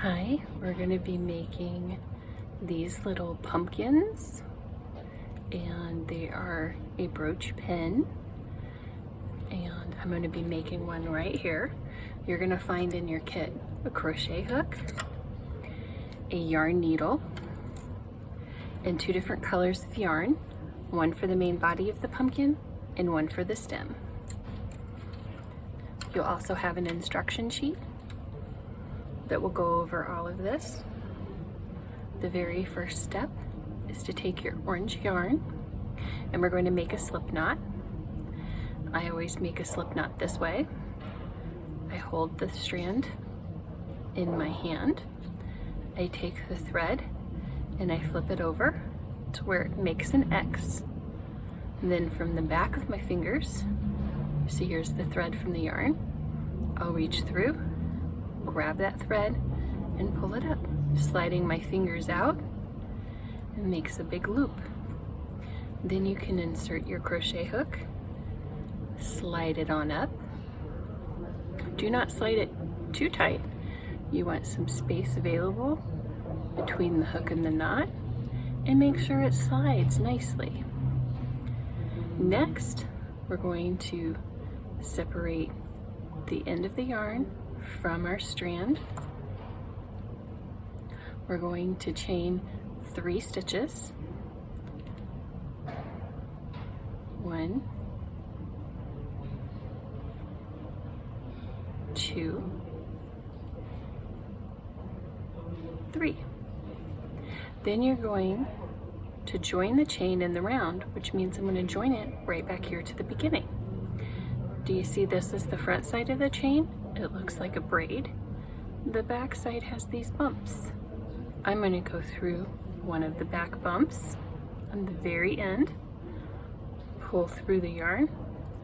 Hi, we're going to be making these little pumpkins, and they are a brooch pin, and I'm going to be making one right here. You're going to find in your kit a crochet hook, a yarn needle, and two different colors of yarn, one for the main body of the pumpkin and one for the stem. You'll also have an instruction sheet that will go over all of this. The very first step is to take your orange yarn, and we're going to make a slip knot. I always make a slip knot this way. I hold the strand in my hand, I take the thread and I flip it over to where it makes an X. And then from the back of my fingers, so here's the thread from the yarn, I'll reach through, grab that thread and pull it up, sliding my fingers out, and makes a big loop. Then you can insert your crochet hook, slide it on up. Do not slide it too tight. You want some space available between the hook and the knot, and make sure it slides nicely. Next, we're going to separate the end of the yarn from our strand. We're going to chain 3 stitches. 1, 2, 3. Then you're going to join the chain in the round, which means I'm going to join it right back here to the beginning. Do you see this is the front side of the chain? It looks like a braid. The back side has these bumps. I'm going to go through one of the back bumps on the very end, pull through the yarn,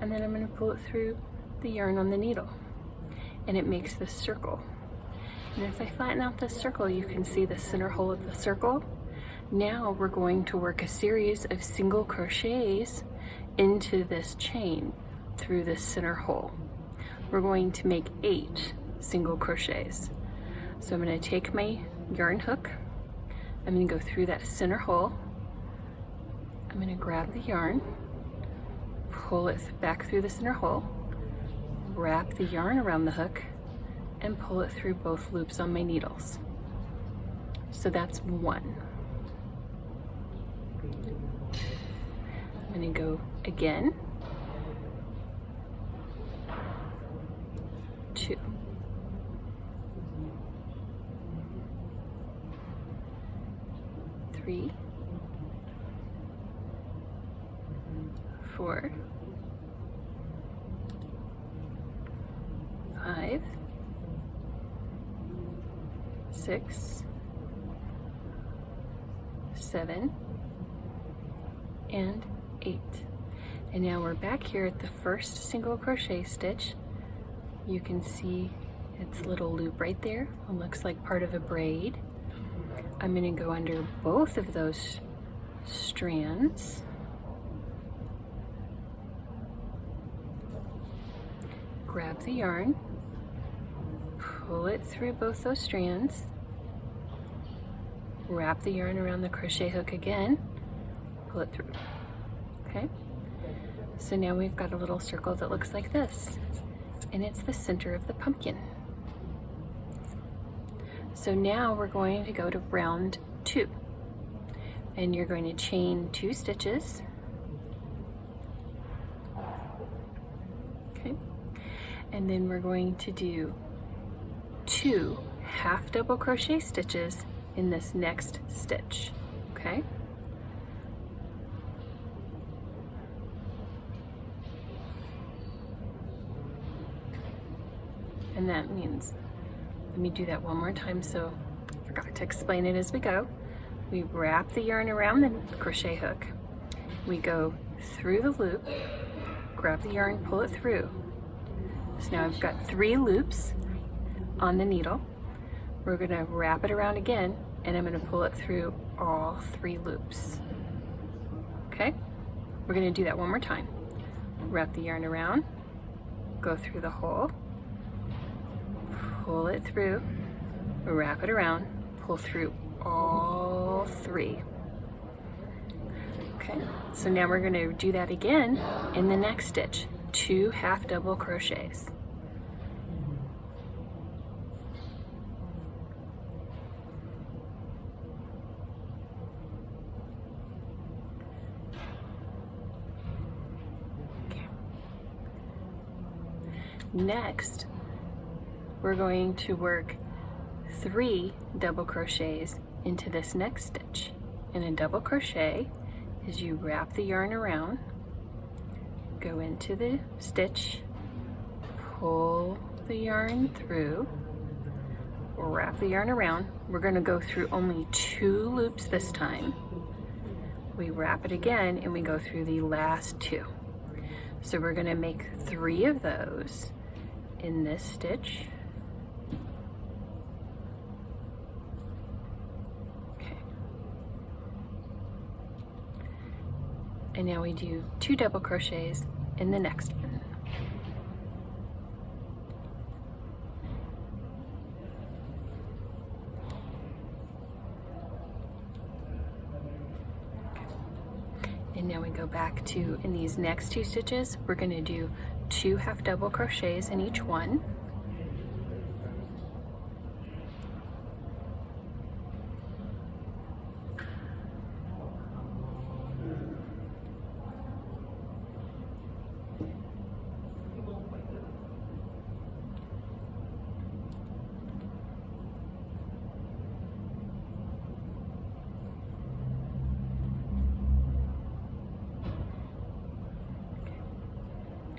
and then I'm going to pull it through the yarn on the needle, and it makes this circle. And if I flatten out this circle, you can see the center hole of the circle. Now we're going to work a series of single crochets into this chain through this center hole. We're going to make 8 single crochets. So I'm going to take my yarn hook, I'm going to go through that center hole, I'm going to grab the yarn, pull it back through the center hole, wrap the yarn around the hook, and pull it through both loops on my needles. So that's 1. I'm going to go again, 2, 3, 4, 5, 6, 7, and 8. And now we're back here at the first single crochet stitch. You can see its little loop right there. It looks like part of a braid. I'm going to go under both of those strands. Grab the yarn, pull it through both those strands, wrap the yarn around the crochet hook again, pull it through. Okay? So now we've got a little circle that looks like this, and it's the center of the pumpkin. So now we're going to go to round 2, and you're going to chain 2 stitches. Okay? And then we're going to do 2 half double crochet stitches in this next stitch. Okay? And that means, let me do that one more time, so I forgot to explain it as we go. We wrap the yarn around the crochet hook. We go through the loop, grab the yarn, pull it through. So now I've got 3 loops on the needle. We're going to wrap it around again, and I'm going to pull it through all 3 loops. Okay? We're going to do that one more time. Wrap the yarn around, go through the hole, pull it through, wrap it around, pull through all 3. Okay, so now we're going to do that again in the next stitch, 2 half double crochets. Okay. Next, we're going to work 3 double crochets into this next stitch. And a double crochet is you wrap the yarn around, go into the stitch, pull the yarn through, wrap the yarn around. We're going to go through only 2 loops this time. We wrap it again and we go through the last 2. So we're going to make 3 of those in this stitch. And now we do 2 double crochets in the next one. And now we go back to, in these next 2 stitches, we're going to do 2 half double crochets in each one.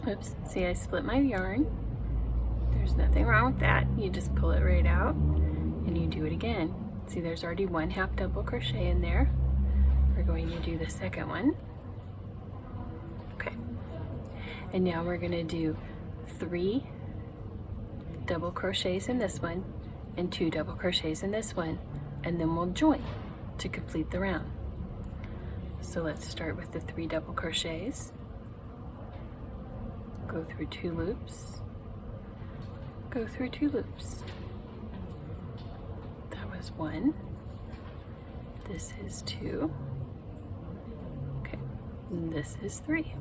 Oops, see, I split my yarn. There's nothing wrong with that. You just pull it right out and you do it again. See, there's already 1 half double crochet in there. We're going to do the second one. Okay. And now we're going to do 3 double crochets in this one and 2 double crochets in this one, and then we'll join to complete the round. So let's start with the 3 double crochets. Go through 2 loops, go through 2 loops. That was 1. This is 2. Okay, and this is 3.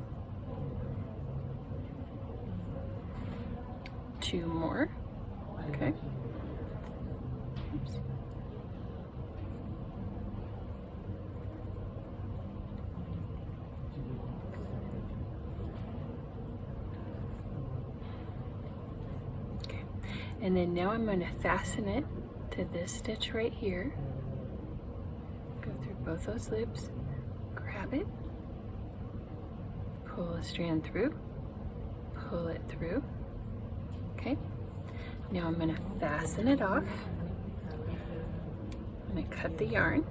2 more. Okay. Oops. And then now I'm going to fasten it to this stitch right here. Go through both those loops, grab it, pull a strand through, pull it through. Okay, now I'm going to fasten it off. I'm going to cut the yarn.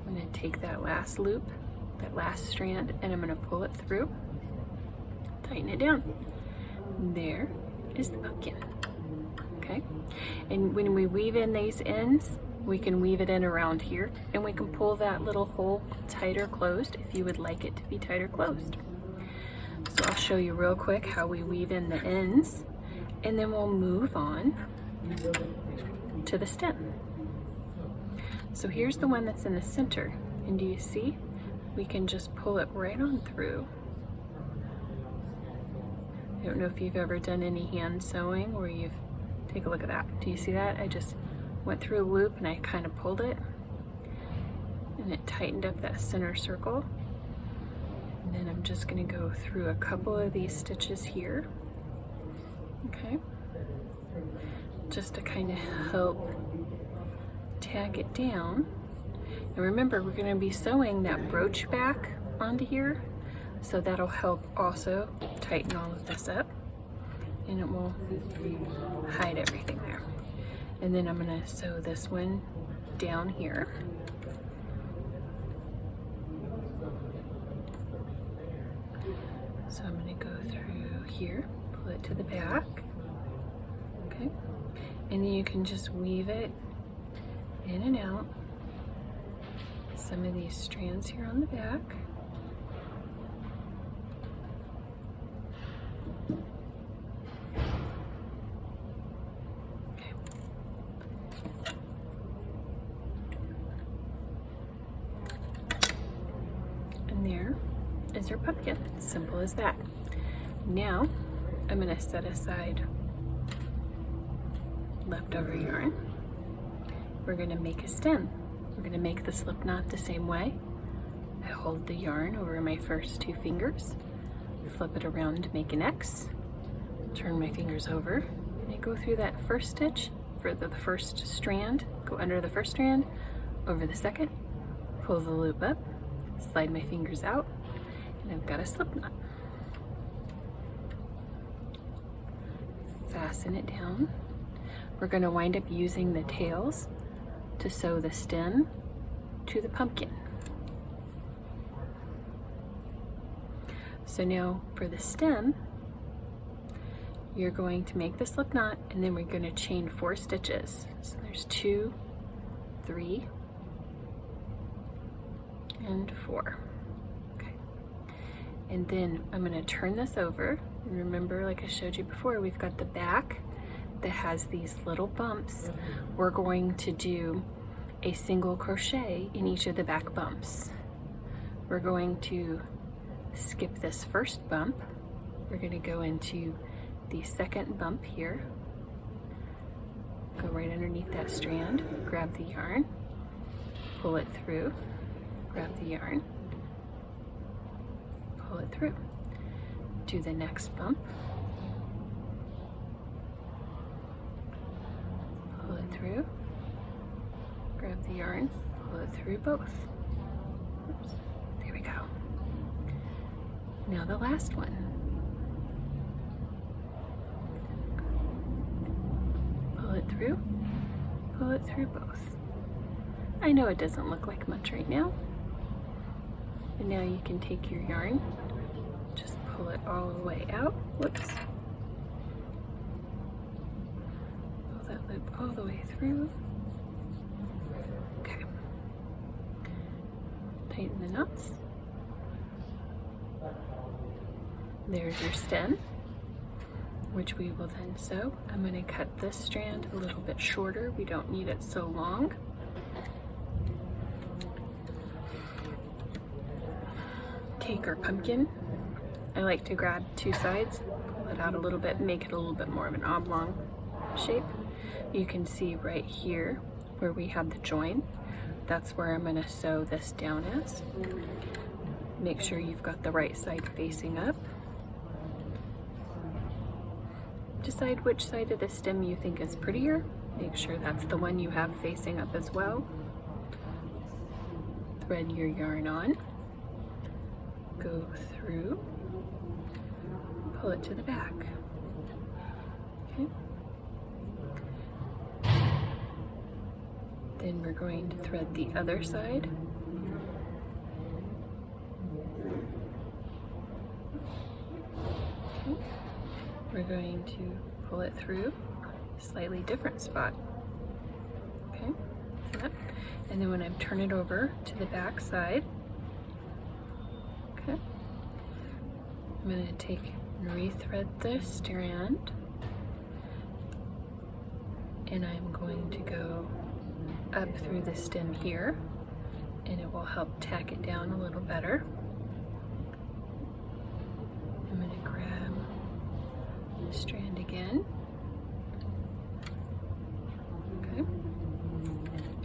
I'm going to take that last loop, that last strand, and I'm going to pull it through, tighten it down. There is the pumpkin. Okay, and when we weave in these ends, we can weave it in around here, and we can pull that little hole tighter closed if you would like it to be tighter closed. So I'll show you real quick how we weave in the ends, and then we'll move on to the stem. So here's the one that's in the center, and do you see? We can just pull it right on through. I don't know if you've ever done any hand sewing where you've, take a look at that. Do you see that? I just went through a loop and I kind of pulled it and it tightened up that center circle. And then I'm just going to go through a couple of these stitches here. Okay. Just to kind of help tag it down. And remember, we're going to be sewing that brooch back onto here. So that'll help also tighten all of this up, and it will hide everything there. And then I'm going to sew this one down here. So I'm going to go through here, pull it to the back. Okay. And then you can just weave it in and out. Some of these strands here on the back. is your pumpkin. Simple as that. Now I'm going to set aside leftover yarn. We're going to make a stem. We're going to make the slip knot the same way. I hold the yarn over my first 2 fingers, flip it around to make an X, turn my fingers over, and I go through that first stitch for the first strand, go under the first strand, over the second, pull the loop up, slide my fingers out, and I've got a slip knot. Fasten it down. We're going to wind up using the tails to sew the stem to the pumpkin. So now for the stem, you're going to make the slip knot, and then we're going to chain 4 stitches. So there's 2, 3, and 4. Okay. And then I'm going to turn this over. Remember, like I showed you before, we've got the back that has these little bumps. We're going to do a single crochet in each of the back bumps. We're going to skip this first bump. We're going to go into the second bump here, go right underneath that strand, grab the yarn, pull it through, grab the yarn, pull it through. Do the next bump, pull it through, grab the yarn, pull it through both. Oops, there we go. Now the last one. Pull it through both. I know it doesn't look like much right now, but now you can take your yarn, just pull it all the way out. Whoops. Pull that loop all the way through. Okay. Tighten the knots. There's your stem, which we will then sew. I'm going to cut this strand a little bit shorter. We don't need it so long. Take our pumpkin. I like to grab 2 sides, pull it out a little bit, make it a little bit more of an oblong shape. You can see right here where we have the join. That's where I'm going to sew this down as. Make sure you've got the right side facing up. Decide which side of the stem you think is prettier. Make sure that's the one you have facing up as well. Thread your yarn on. Go through. Pull it to the back. Okay. Then we're going to thread the other side. Okay. We're going to pull it through a slightly different spot. Okay, yep. And then when I turn it over to the back side, okay, I'm going to take and rethread the strand, and I'm going to go up through the stem here, and it will help tack it down a little better. I'm going to grab the strand again. Okay.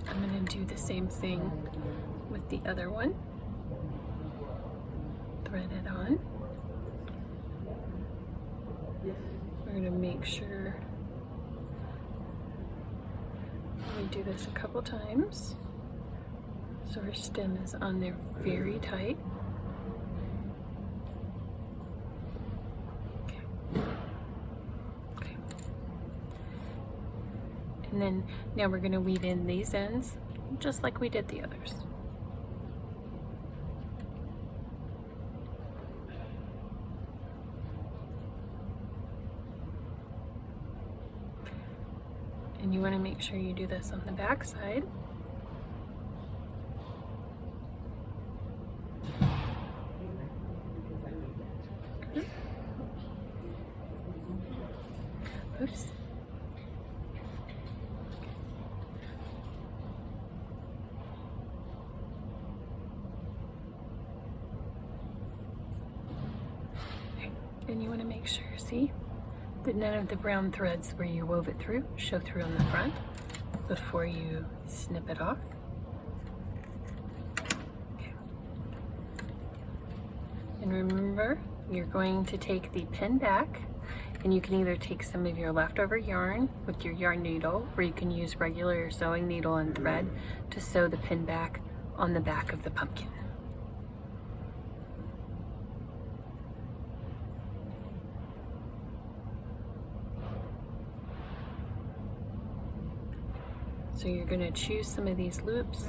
I'm going to do the same thing with the other one. Thread it on. We're going to make sure we do this a couple times so our stem is on there very tight. And then now we're going to weave in these ends just like we did the others. And you want to make sure you do this on the back side. Oops. And you want to make sure, see, that none of the brown threads where you wove it through show through on the front before you snip it off. Okay. And remember, you're going to take the pin back, and you can either take some of your leftover yarn with your yarn needle, or you can use regular sewing needle and thread to sew the pin back on the back of the pumpkin. So you're going to choose some of these loops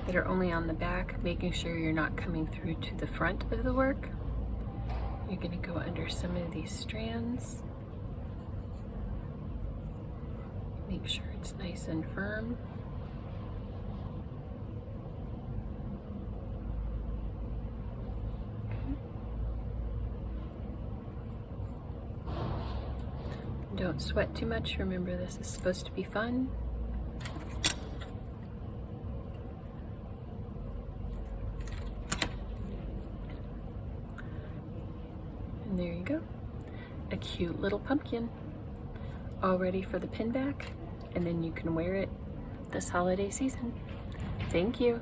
that are only on the back, making sure you're not coming through to the front of the work. You're going to go under some of these strands. Make sure it's nice and firm. Don't sweat too much. Remember, this is supposed to be fun. And there you go. A cute little pumpkin, all ready for the pin back, and then you can wear it this holiday season. Thank you.